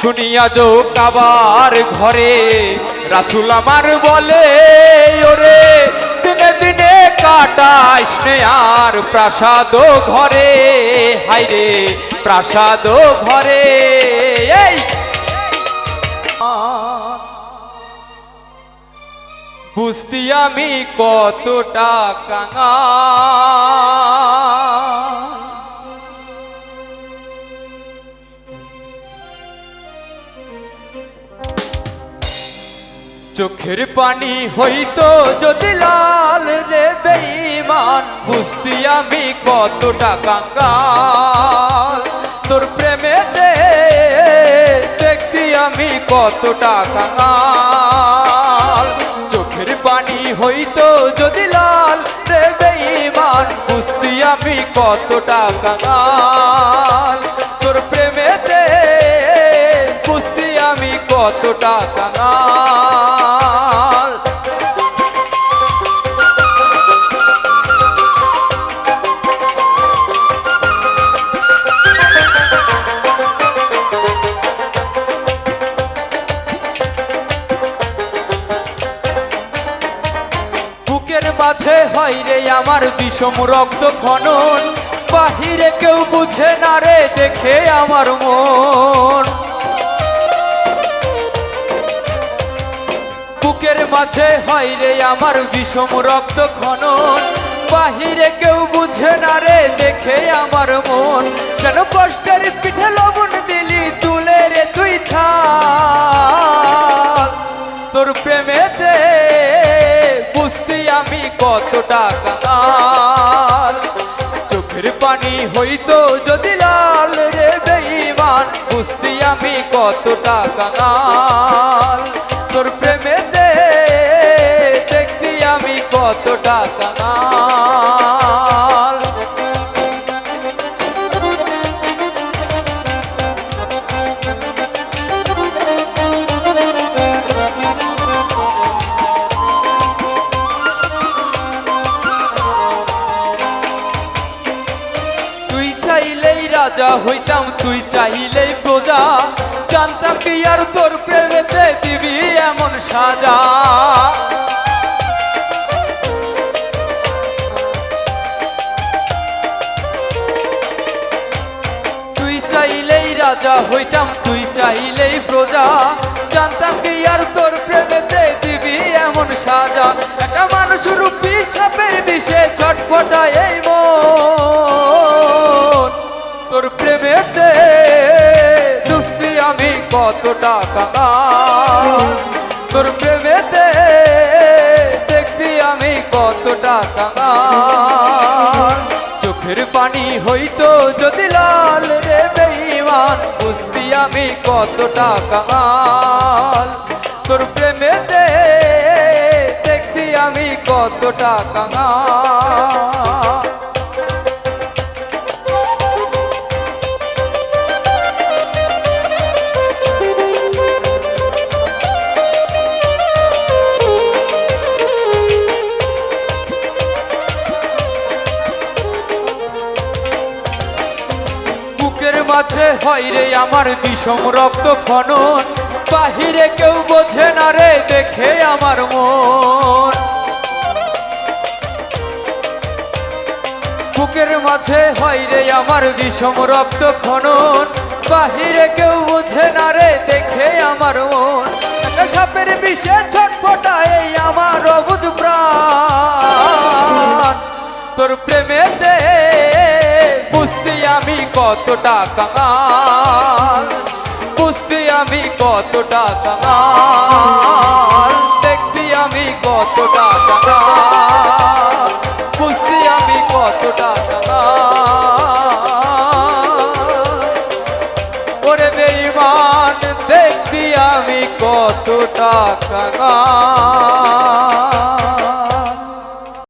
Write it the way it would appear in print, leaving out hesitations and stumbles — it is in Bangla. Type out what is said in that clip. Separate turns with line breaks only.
শুনিয়া যো কাবার ঘরে রাসূল আমার বলে ওরে দিনে দিনে কাটাইস নে আর প্রাসাদ ঘরে হাইরে প্রাসাদ ঘরে এই বুঝতি আমি কতটা কাঙাল চোখের পানি হইতো যদি লাল রে বেঈমান বুঝতি আমি কতটা কাঙাল তোর প্রেমেতে দেখতি আমি কতটা কাঙাল চোখের পানি হইতো যদি লাল রে বেঈমান বুঝতি আমি কতটা কাঙাল তোর প্রেমেতে বুঝতি আমি কতটা কাঙাল বুকের মাঝে হয় রে আমার বিষম রক্ত খনন বাহিরে কেউ বুঝে না রে দেখে আমার মন বুকের মাঝে হয় রে আমার বিষম রক্ত খনন বাহিরে কেউ বুঝে না রে দেখে আমার মন কেন কষ্টের পিঠে লবণ দিলি তুলে রে তুই ছাল তোর প্রেমেতে বুঝতি আমি কতটা কাঙাল চোখের পানি হইতো যদি লাল রে বেঈমান বুঝতি আমি কতটা কাঙাল তোর প্রেমেতে দেখতি আমি কতটা কাঙাল তুই চাইলেই রাজা হইতাম তুই চাইলেই প্রজা জানতাম কি আর তোর প্রেমেতে দিবি এমন সাজা তুই চাইলেই রাজা হইতাম তুই চাইলেই প্রজা জানতাম কি আর তোর প্রেমেতে দিবি এমন সাজা একটা মানুষ রূপী সাপের বিষে ছটফটায় এই মন তোর প্রেমেতে দুঃখী আমি কতটা কাঙাল তোর প্রেমেতে দেখবি আমি কতটা কাঙাল চোখের পানি হইতো যদি লাল রে বেঈমান বুঝতি আমি কতটা কাঙাল তোর প্রেমেতে দেখবি আমি কতটা কাঙাল মাঝে হয় রে আমার বিষম রক্ত খনন বাহিরে কেউ বোঝে না রে দেখে আমার মন বুকের মাঝে হয় রে আমার বিষম রক্ত খনন বাহিরে কেউ বোঝে না রে দেখে আমার মন একটা সাপের বিষে ছটফটায় আমার অবুঝ প্রাণ তোর প্রেমেতে বুঝতি আমি কতটা কাঙাল বুঝতি আমি কতটা কাঙাল দেখতি আমি কতটা কাঙাল বুঝতি আমি কতটা কাঙাল ওরে বেঈমান দেখতি আমি কতটা কাঙাল